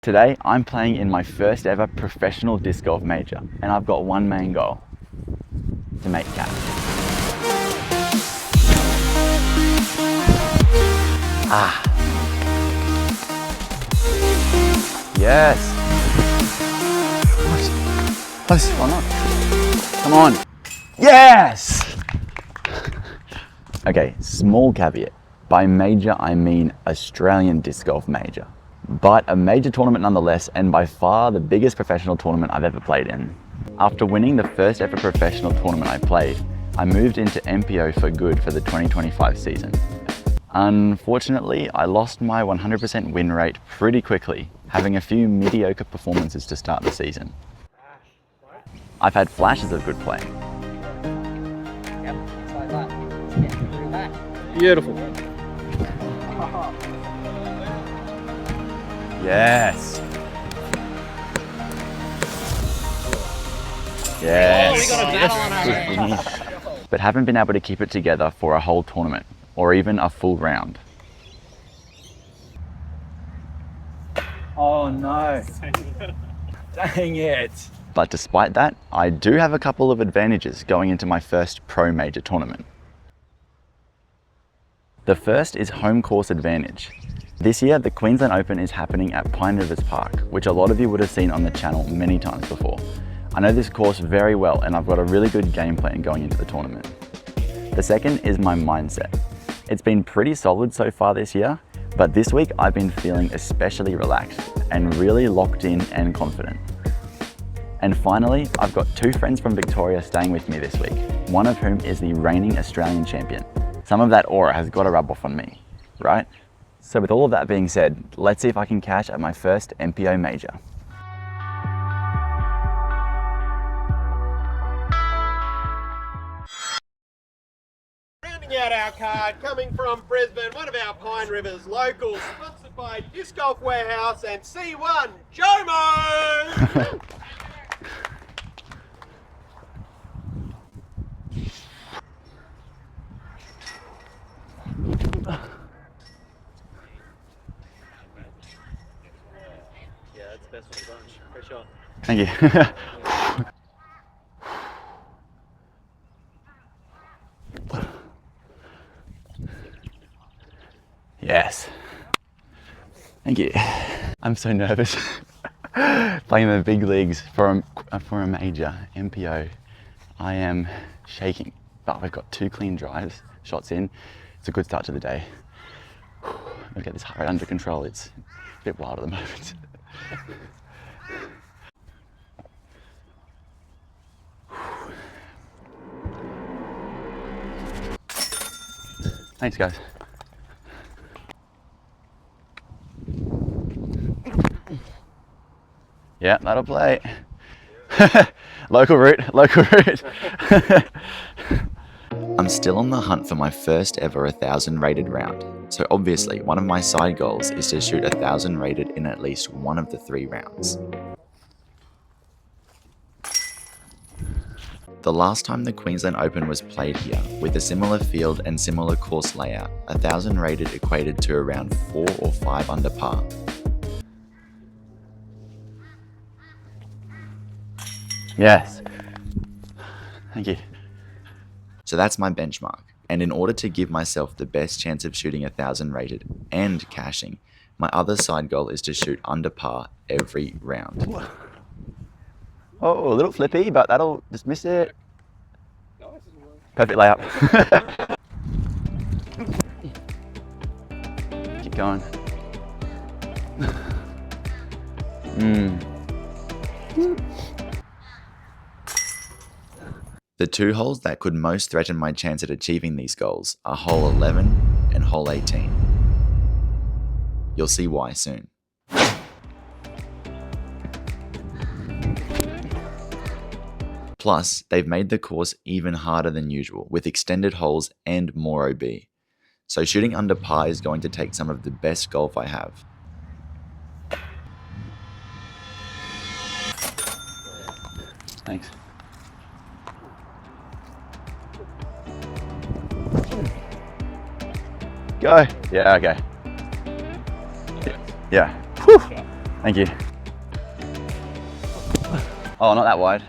Today, I'm playing in my first ever professional disc golf major, and I've got one main goal: to make cash. Yes. Why not? Come on. Yes. Okay, small caveat. By major, I mean Australian disc golf major. But a major tournament nonetheless, and by far the biggest professional tournament I've ever played in. After winning the first ever professional tournament I played, I moved into MPO for good for the 2025 season. Unfortunately, I lost my 100% win rate pretty quickly, having a few mediocre performances to start the season. I've had flashes of good play. Yep, just like that. Yeah, through that. Beautiful. Yes. Yes. Oh, we got a battle on our hands. But haven't been able to keep it together for a whole tournament, or even a full round. Oh no. Dang it. But despite that, I do have a couple of advantages going into my first pro major tournament. The first is home course advantage. This year, the Queensland Open is happening at Pine Rivers Park, which a lot of you would have seen on the channel many times before. I know this course very well, and I've got a really good game plan going into the tournament. The second is my mindset. It's been pretty solid so far this year, but this week I've been feeling especially relaxed and really locked in and confident. And finally, I've got two friends from Victoria staying with me this week, one of whom is the reigning Australian champion. Some of that aura has got to rub off on me, right? So with all of that being said, let's see if I can cash at my first MPO major. Rounding out our card, coming from Brisbane, one of our Pine Rivers locals, sponsored by Disc Golf Warehouse and C1 Jomo! Yeah, that's the best of the bunch. Great shot. Thank you. Yes. Thank you. I'm so nervous. Playing the big leagues for a major MPO. I am shaking, but we've got two clean drives, shots in. It's a good start to the day. Gotta get this heart rate under control. It's a bit wild at the moment. Thanks, guys. Yeah, that'll play. Local route. I'm still on the hunt for my first ever 1,000 rated round. So obviously, one of my side goals is to shoot 1,000 rated in at least one of the 3 rounds. The last time the Queensland Open was played here, with a similar field and similar course layout, 1,000 rated equated to around 4 or 5 under par. Yes. Thank you. So that's my benchmark, and in order to give myself the best chance of shooting 1,000 rated and cashing, my other side goal is to shoot under par every round. Oh, a little flippy, but that'll just miss it. Perfect layup. Keep going. The 2 holes that could most threaten my chance at achieving these goals are hole 11 and hole 18. You'll see why soon. Plus, they've made the course even harder than usual with extended holes and more OB. So shooting under par is going to take some of the best golf I have. Thanks. Go. Yeah, okay. Yeah. Whew. Thank you. Oh, not that wide.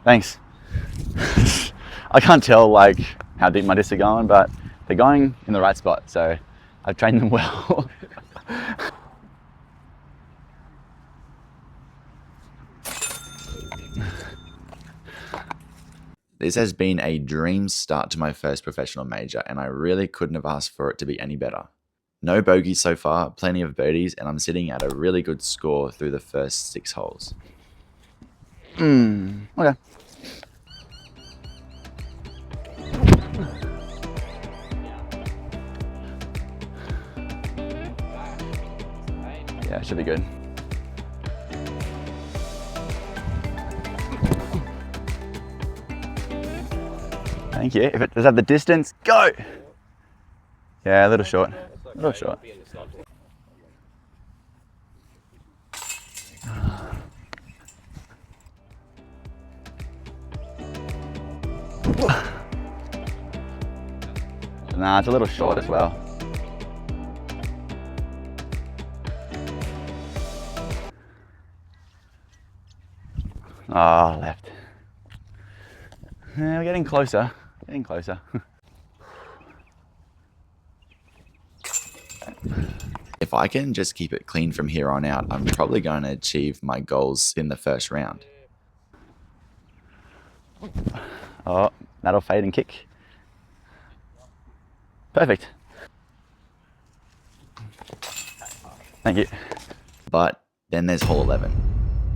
Thanks. I can't tell like how deep my discs are going, but they're going in the right spot, so I've trained them well. This has been a dream start to my first professional major, and I really couldn't have asked for it to be any better. No bogeys so far, plenty of birdies, and I'm sitting at a really good score through the first 6 holes. Okay. Yeah, should be good. Thank you. If it does have the distance, go! Yeah, a little short. A little short. Nah, it's a little short as well. Oh, left. Yeah, we're getting closer. Getting closer. If I can just keep it clean from here on out, I'm probably going to achieve my goals in the first round. Oh, that'll fade and kick. Perfect. Thank you. But then there's hole 11.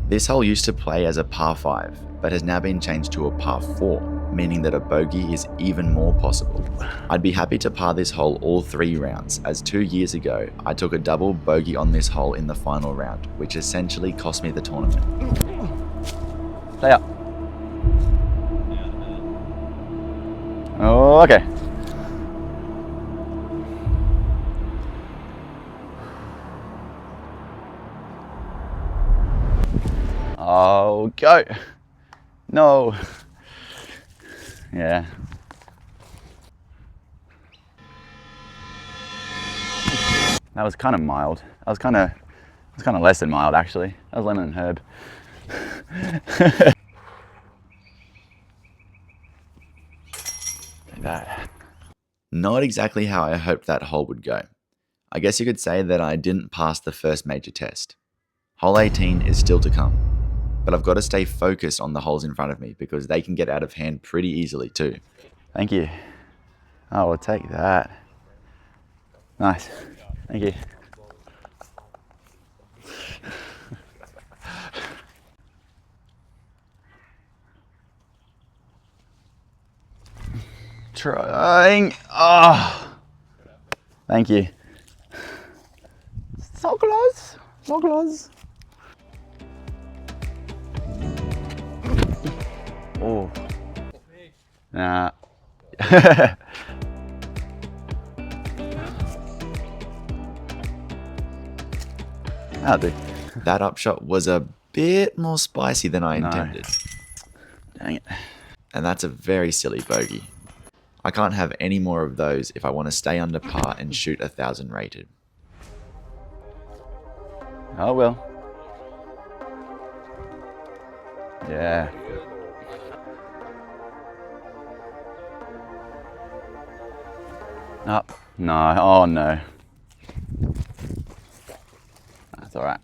This hole used to play as a par 5, but has now been changed to a par 4, meaning that a bogey is even more possible. I'd be happy to par this hole all 3 rounds, as 2 years ago, I took a double bogey on this hole in the final round, which essentially cost me the tournament. Stay up. Oh, okay. Oh, go. No. Yeah. That was kind of mild. That was kind of less than mild, actually. That was lemon and herb. Like that. Not exactly how I hoped that hole would go. I guess you could say that I didn't pass the first major test. Hole 18 is still to come. But I've got to stay focused on the holes in front of me because they can get out of hand pretty easily too. Thank you. Oh, we'll take that. Nice. Thank you. Trying. Oh. Thank you. So close. So close. Oh. Nah. That'll do. That upshot was a bit more spicy than I intended. Dang it. And that's a very silly bogey. I can't have any more of those if I want to stay under par and shoot 1,000 rated. Oh well. Yeah. Up. No. Oh no. That's alright.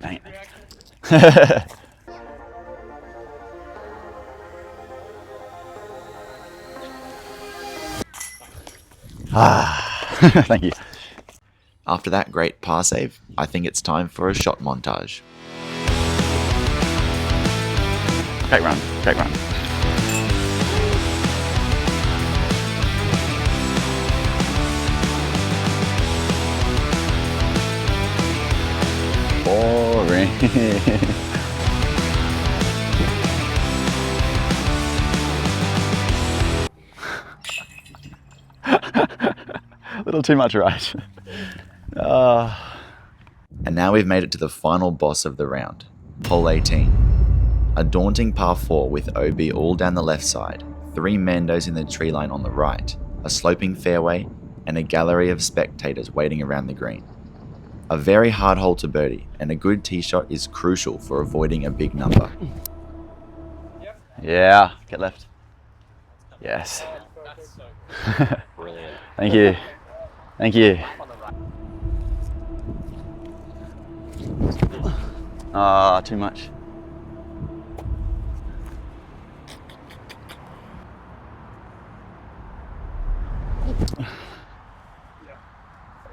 Dang it. Thank you. After that great par save, I think it's time for a shot montage. Great run, great run. Boring. A little too much right. And now we've made it to the final boss of the round, hole 18. A daunting par 4 with OB all down the left side, 3 Mandos in the tree line on the right, a sloping fairway, and a gallery of spectators waiting around the green. A very hard hole to birdie, and a good tee shot is crucial for avoiding a big number. Yeah, get left. Yes. Brilliant. Thank you. Thank you. Ah, too much.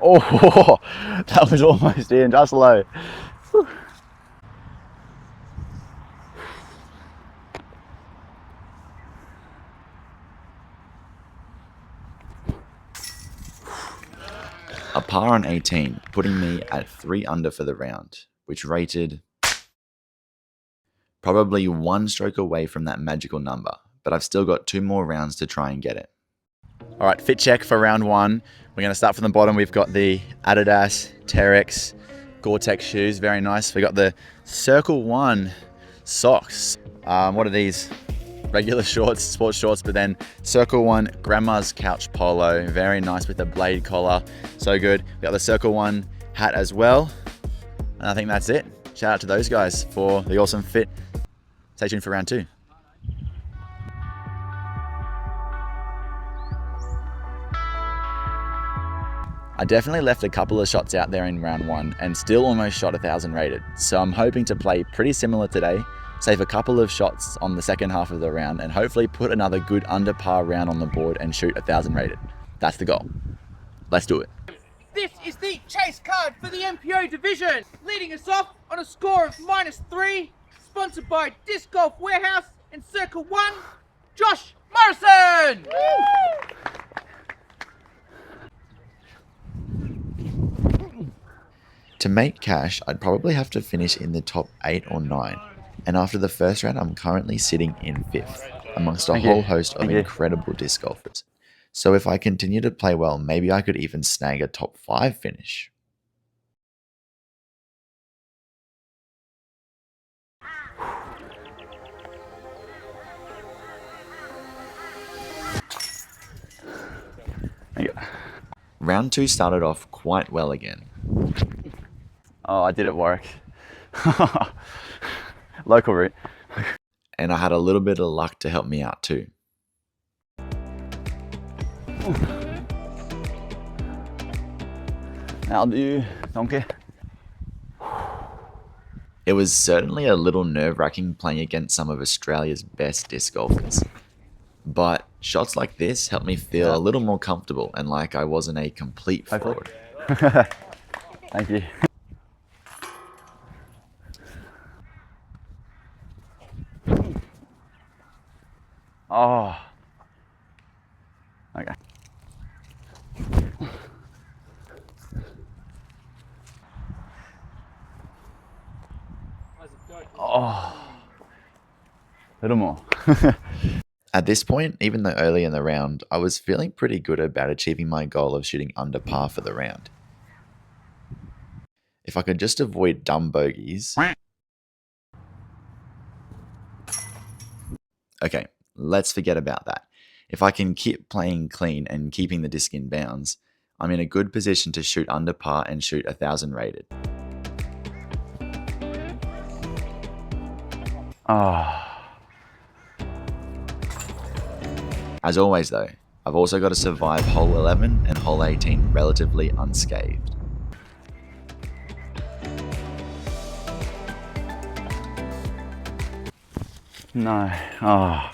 Oh, that was almost in, just low. Whew. A par on 18, putting me at 3 under for the round, which rated probably 1 stroke away from that magical number, but I've still got 2 more rounds to try and get it. All right, fit check for round 1. We're gonna start from the bottom. We've got the Adidas Terex Gore-Tex shoes, very nice. We got the Circle 1 socks. What are these? Regular shorts, sports shorts, but then Circle 1 Grandma's Couch Polo, very nice with the blade collar, so good. We got the Circle 1 hat as well, and I think that's it. Shout out to those guys for the awesome fit. Stay tuned for round 2. I definitely left a couple of shots out there in round 1 and still almost shot 1,000 rated. So I'm hoping to play pretty similar today, save a couple of shots on the second half of the round, and hopefully put another good under par round on the board and shoot 1,000 rated. That's the goal. Let's do it. This is the chase card for the MPO division. Leading us off on a score of -3, sponsored by Disc Golf Warehouse and Circle 1, Josh Morrison! To make cash, I'd probably have to finish in the top 8 or 9. And after the first round, I'm currently sitting in 5th, amongst a whole host of incredible disc golfers. So if I continue to play well, maybe I could even snag a top 5 finish. Thank you. Round 2 started off quite well again. Oh, I did it, Warwick. Local route. And I had a little bit of luck to help me out too. I'll do donkey. It was certainly a little nerve-wracking playing against some of Australia's best disc golfers. But shots like this helped me feel a little more comfortable and like I wasn't a complete fraud. Thank you. Oh. Okay. Oh. A little more. At this point, even though early in the round, I was feeling pretty good about achieving my goal of shooting under par for the round. If I could just avoid dumb bogeys. Okay, let's forget about that. If I can keep playing clean and keeping the disc in bounds, I'm in a good position to shoot under par and shoot 1,000 rated. Ah. As always though, I've also got to survive hole 11 and hole 18 relatively unscathed. No. Oh.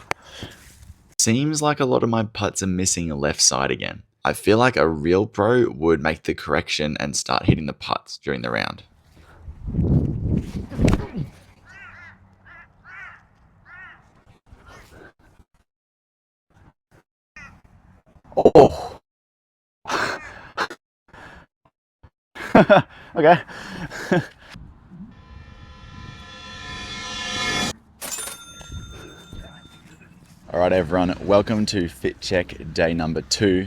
Seems like a lot of my putts are missing a left side again. I feel like a real pro would make the correction and start hitting the putts during the round. Oh. Okay. All right, everyone, welcome to Fit Check day number 2.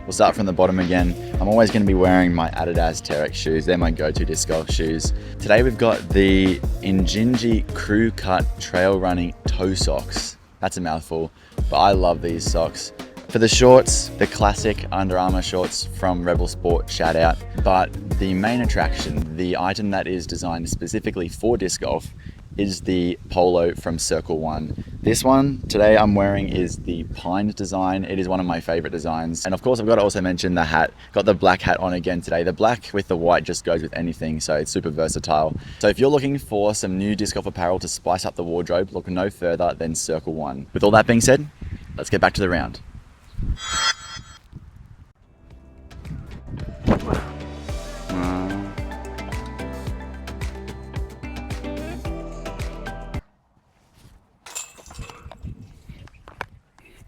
We'll start from the bottom again. I'm always going to be wearing my Adidas Terex shoes. They're my go-to disc golf shoes. Today we've got the Injinji Crew Cut Trail Running Toe Socks. That's a mouthful, but I love these socks. For the shorts, the classic Under Armour shorts from Rebel Sport, shout out. But the main attraction, the item that is designed specifically for disc golf, is the polo from Circle One. This one today I'm wearing is the pine design. It is one of my favorite designs. And of course I've got to also mention the hat. Got the black hat on again today. The black with the white just goes with anything, so it's super versatile. So if you're looking for some new disc golf apparel to spice up the wardrobe, look no further than Circle One. With all that being said, let's get back to the round.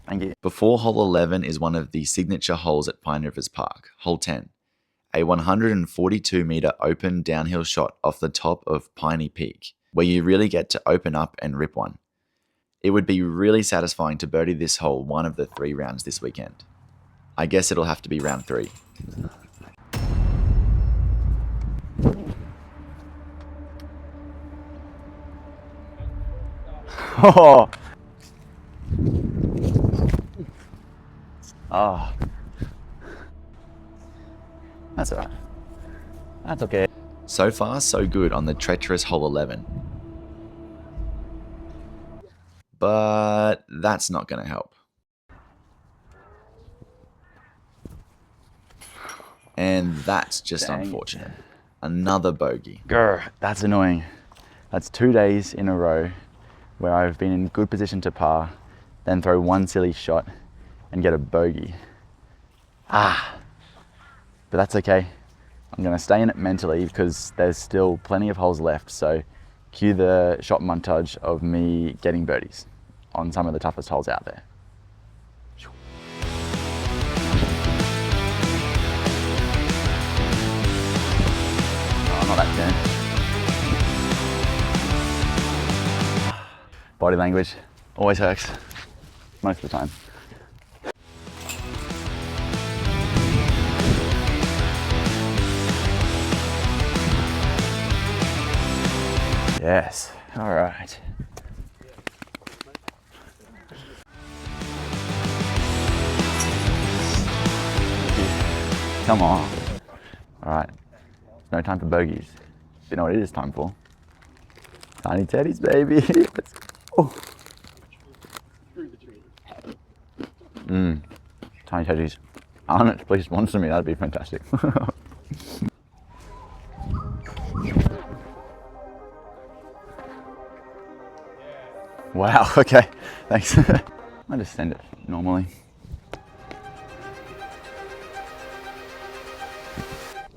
Thank you. Before hole 11 is one of the signature holes at Pine Rivers Park, hole 10, a 142 meter open downhill shot off the top of Piney Peak, where you really get to open up and rip one. It would be really satisfying to birdie this hole one of the 3 rounds this weekend. I guess it'll have to be round 3. Oh. Oh. That's alright. That's okay. So far, so good on the treacherous hole 11. But that's not going to help. And that's just unfortunate. Another bogey. Grr, that's annoying. That's 2 days in a row where I've been in good position to par, then throw one silly shot and get a bogey. But that's okay. I'm going to stay in it mentally because there's still plenty of holes left. So cue the shot montage of me getting birdies on some of the toughest holes out there. Oh, not that turn. Body language always hurts, most of the time. Yes, all right. Come on. All right, no time for bogeys. You know what it is time for? Tiny teddies, baby. Let's go. Tiny teddies. Arnott, please sponsor me, that'd be fantastic. Wow, okay, thanks. I just send it normally.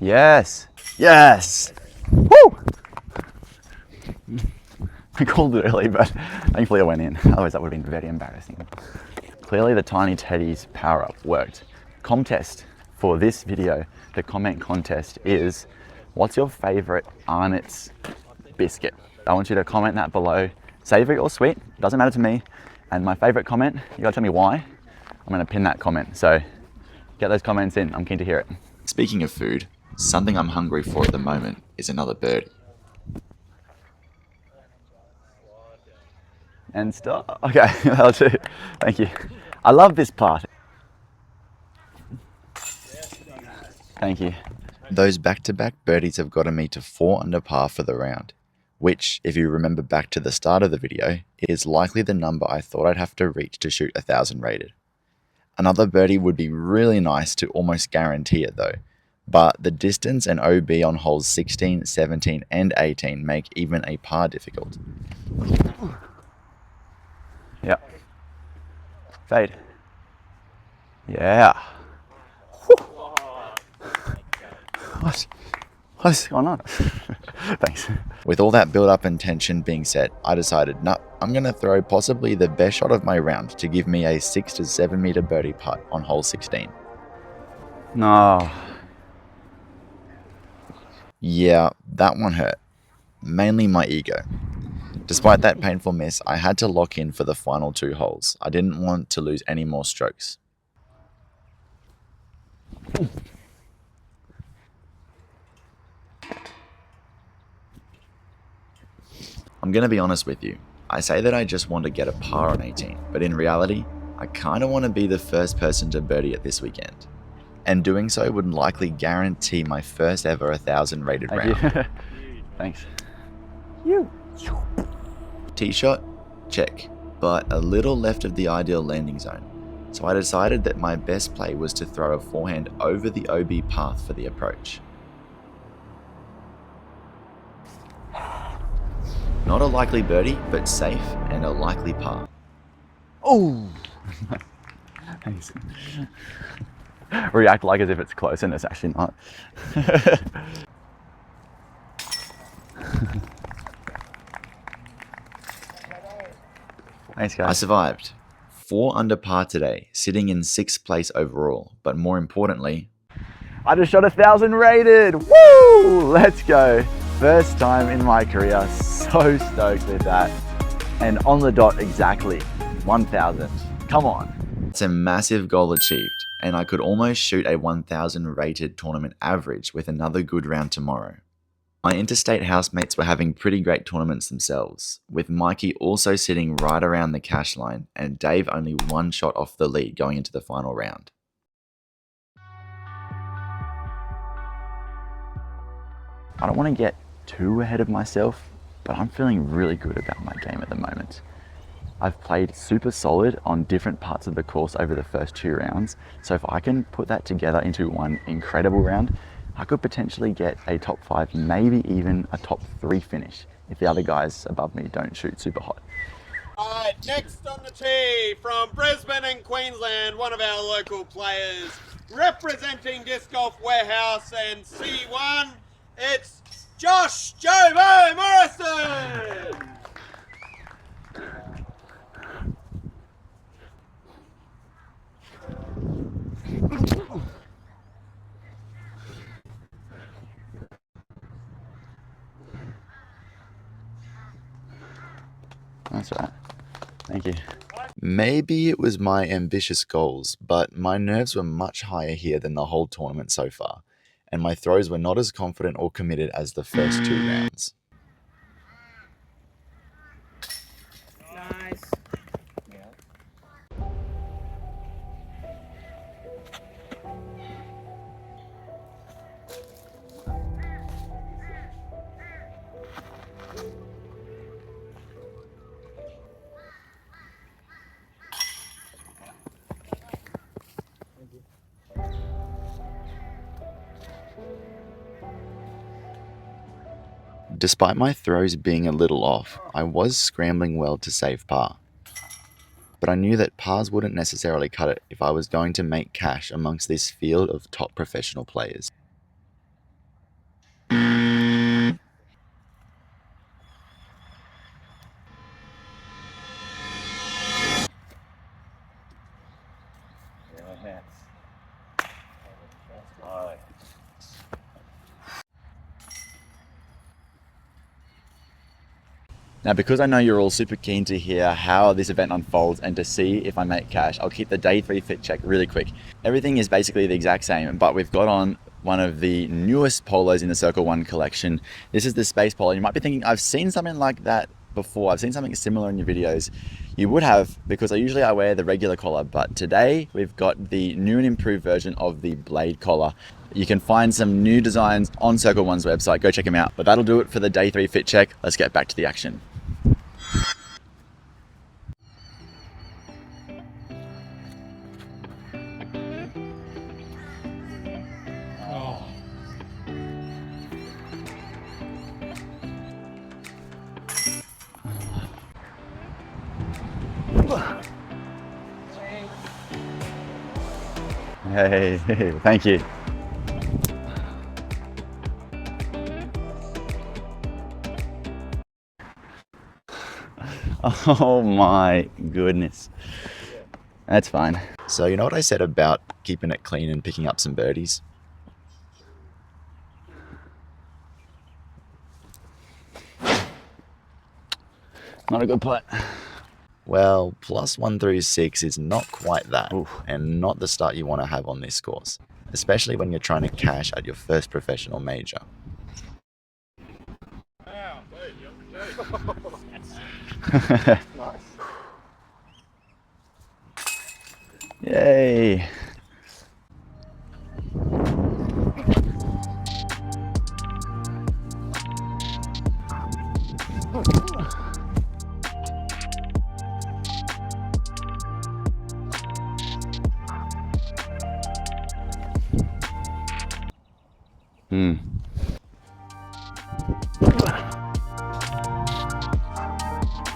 Yes, yes, woo! I called it early, but thankfully I went in. Otherwise that would have been very embarrassing. Clearly the Tiny Teddies power up worked. Commtest for this video, the comment contest is, what's your favorite Arnott's biscuit? I want you to comment that below. Savory or sweet, doesn't matter to me. And my favorite comment, you gotta tell me why. I'm gonna pin that comment. So get those comments in, I'm keen to hear it. Speaking of food, something I'm hungry for at the moment is another birdie. And stop. Okay, that'll do. Thank you. I love this part. Thank you. Those back-to-back birdies have gotten me to 4 under par for the round, which, if you remember back to the start of the video, is likely the number I thought I'd have to reach to shoot 1,000 rated. Another birdie would be really nice to almost guarantee it though, but the distance and OB on holes 16, 17 and 18 make even a par difficult. Yep. Fade. Yeah. What's going on? Thanks. With all that build up and tension being set, I decided, nah, I'm going to throw possibly the best shot of my round to give me a 6 to 7 meter birdie putt on hole 16. No. Yeah, that one hurt. Mainly my ego. Despite that painful miss, I had to lock in for the final 2 holes. I didn't want to lose any more strokes. I'm going to be honest with you. I say that I just want to get a par on 18, but in reality, I kind of want to be the first person to birdie it this weekend. And doing so would likely guarantee my first ever 1,000 rated round. Thanks. Tee shot? Check. But a little left of the ideal landing zone. So I decided that my best play was to throw a forehand over the OB path for the approach. Not a likely birdie, but safe and a likely par. Oh! Thanks. React like as if it's close and it's actually not. Thanks, guys. I survived. 4 under par today, sitting in 6th place overall, but more importantly, I just shot 1,000 rated. Woo! Let's go. First time in my career. So stoked with that. And on the dot exactly 1,000. Come on. it's a massive goal achieved, and I could almost shoot a 1,000 rated tournament average with another good round tomorrow. My interstate housemates were having pretty great tournaments themselves, with Mikey also sitting right around the cash line and Dave only one shot off the lead going into the final round. I don't want to get too ahead of myself, but I'm feeling really good about my game at the moment. I've played super solid on different parts of the course over the first 2 rounds, so if I can put that together into one incredible round, I could potentially get a top 5, maybe even a top 3 finish if the other guys above me don't shoot super hot. Alright, next on the tee from Brisbane and Queensland, one of our local players representing Disc Golf Warehouse and C1, it's Josh Jobo Morrison! That's right. Thank you. Maybe it was my ambitious goals, but my nerves were much higher here than the whole tournament so far, and my throws were not as confident or committed as the first 2 rounds. Nice. Despite my throws being a little off, I was scrambling well to save par. But I knew that pars wouldn't necessarily cut it if I was going to make cash amongst this field of top professional players. Now, because I know you're all super keen to hear how this event unfolds and to see if I make cash, I'll keep the day 3 fit check really quick. Everything is basically the exact same, but we've got on one of the newest polos in the Circle 1 collection. This is the Space Polo. You might be thinking, I've seen something like that before. I've seen something similar in your videos. You would have, because I wear the regular collar, but today we've got the new and improved version of the blade collar. You can find some new designs on Circle 1's website. Go check them out. But that'll do it for the day 3 fit check. Let's get back to the action. Hey, thank you. Oh my goodness. That's fine. So you know what I said about keeping it clean and picking up some birdies? Not a good putt. Well, +1 through 6 is not quite that, Oof. and not the start you want to have on this course, especially when you're trying to cash at your first professional major. Yay.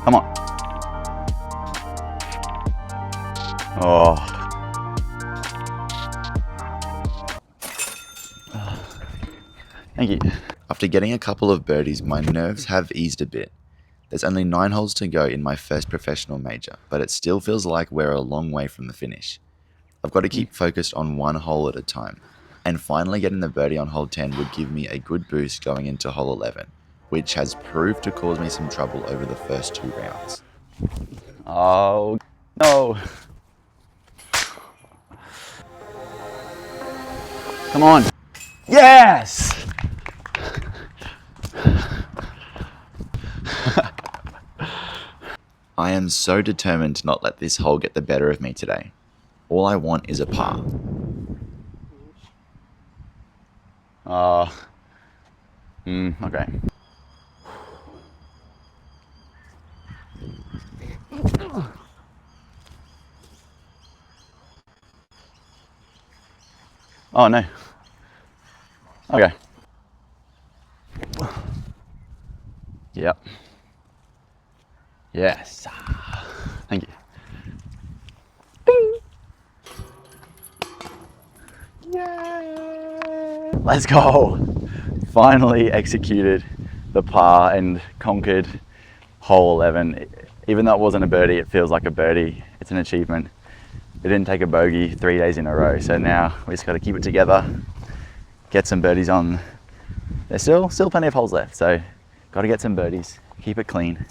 Come on. Oh. Thank you. After getting a couple of birdies, my nerves have eased a bit. There's only 9 holes to go in my first professional major, but it still feels like we're a long way from the finish. I've got to keep focused on one hole at a time, and finally getting the birdie on hole 10 would give me a good boost going into hole 11, which has proved to cause me some trouble over the first 2 rounds. Oh, no. Come on. Yes! I am so determined to not let this hole get the better of me today. All I want is a par. Okay. Oh no. Okay. Yep. Yes. Thank you. Ding. Yay! Let's go. Finally executed the par and conquered hole 11. Even though it wasn't a birdie, it feels like a birdie. It's an achievement. We didn't take a bogey 3 days in a row, so now we just got to keep it together, get some birdies on. There's still plenty of holes left, so got to get some birdies, keep it clean,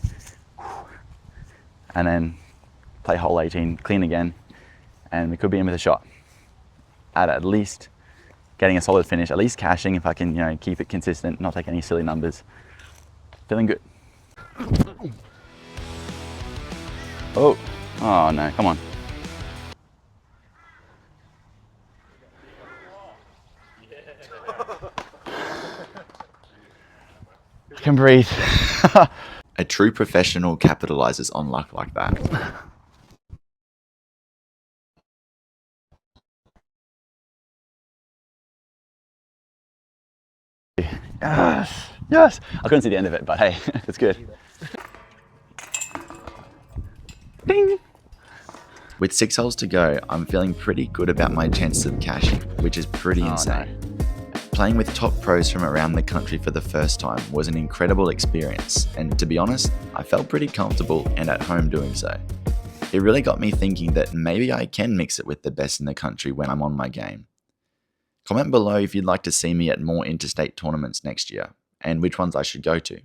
and then play hole 18 clean again, and we could be in with a shot at least getting a solid finish, at least cashing if I can, keep it consistent, not take any silly numbers. Feeling good. Oh no, come on. I can breathe. A true professional capitalizes on luck like that. Yes. I couldn't see the end of it, but hey, it's good. Ding. With 6 holes to go, I'm feeling pretty good about my chances of cashing, which is pretty insane. No. Playing with top pros from around the country for the first time was an incredible experience, and to be honest, I felt pretty comfortable and at home doing so. It really got me thinking that maybe I can mix it with the best in the country when I'm on my game. Comment below if you'd like to see me at more interstate tournaments next year, and which ones I should go to.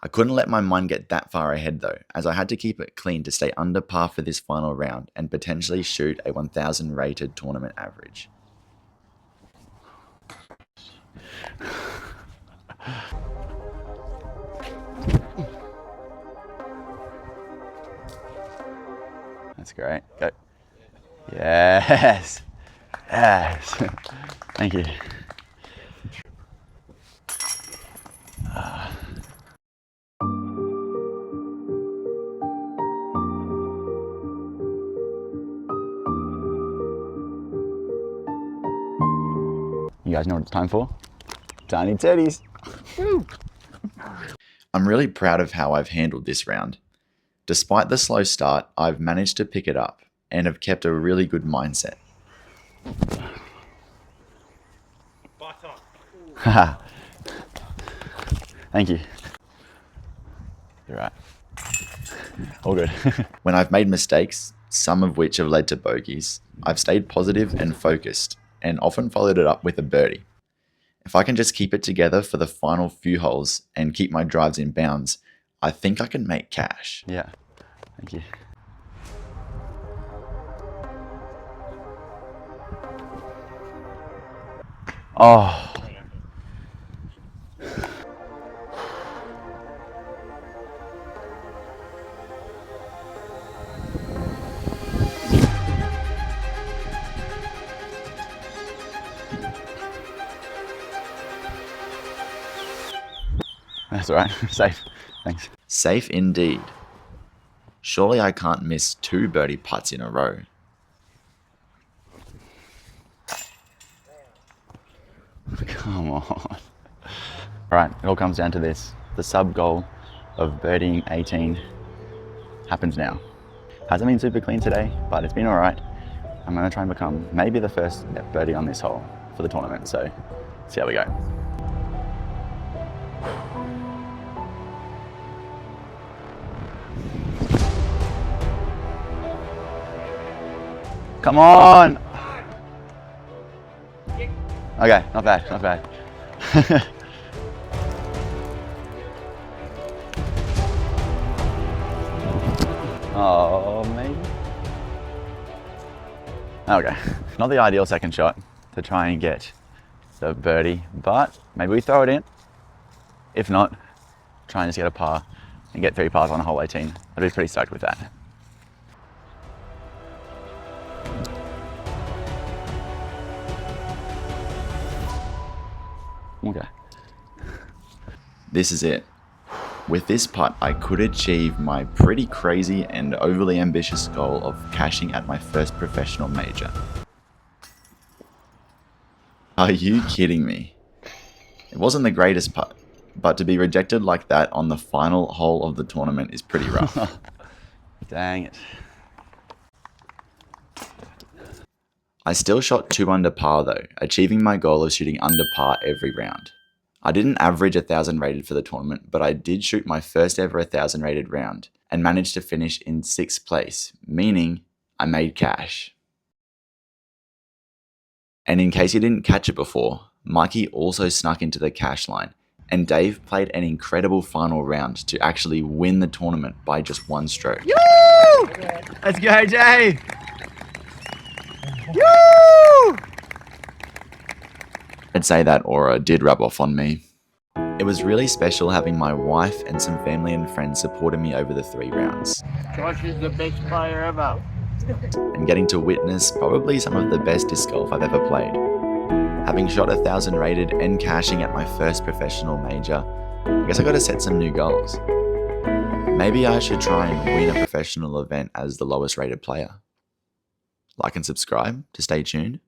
I couldn't let my mind get that far ahead though, as I had to keep it clean to stay under par for this final round and potentially shoot a 1000 rated tournament average. That's great. Go. Yes. Yes. Thank you. You guys know what it's time for? Tiny teddies. I'm really proud of how I've handled this round. Despite the slow start, I've managed to pick it up and have kept a really good mindset. Haha. Thank you. You're right. All good. When I've made mistakes, some of which have led to bogeys, I've stayed positive and focused and often followed it up with a birdie. If I can just keep it together for the final few holes and keep my drives in bounds, I think I can make cash. Yeah, thank you. Oh. That's all right. Safe. Thanks. Safe indeed. Surely I can't miss 2 birdie putts in a row. Come on. All right, it all comes down to this. The sub goal of birdieing 18 happens now. Hasn't been super clean today, but it's been all right. I'm gonna try and become maybe the first birdie on this hole for the tournament, so see how we go. Come on! Okay, not bad, not bad. Oh, maybe. Okay, not the ideal second shot to try and get the birdie, but maybe we throw it in. If not, try and just get a par and get 3 pars on hole 18. I'd be pretty stoked with that. Okay. This is it. With this putt, I could achieve my pretty crazy and overly ambitious goal of cashing at my first professional major. Are you kidding me? It wasn't the greatest putt, but to be rejected like that on the final hole of the tournament is pretty rough. Dang it. I still shot 2 under par though, achieving my goal of shooting under par every round. I didn't average 1,000 rated for the tournament, but I did shoot my first ever 1,000 rated round and managed to finish in 6th place, meaning I made cash. And in case you didn't catch it before, Mikey also snuck into the cash line, and Dave played an incredible final round to actually win the tournament by just 1 stroke. Woo! Let's go, Dave! Woo! I'd say that aura did rub off on me. It was really special having my wife and some family and friends supporting me over the 3 rounds. Josh is the best player ever. And getting to witness probably some of the best disc golf I've ever played. Having shot 1,000 rated and cashing at my first professional major, I guess I gotta set some new goals. Maybe I should try and win a professional event as the lowest rated player. Like and subscribe to stay tuned.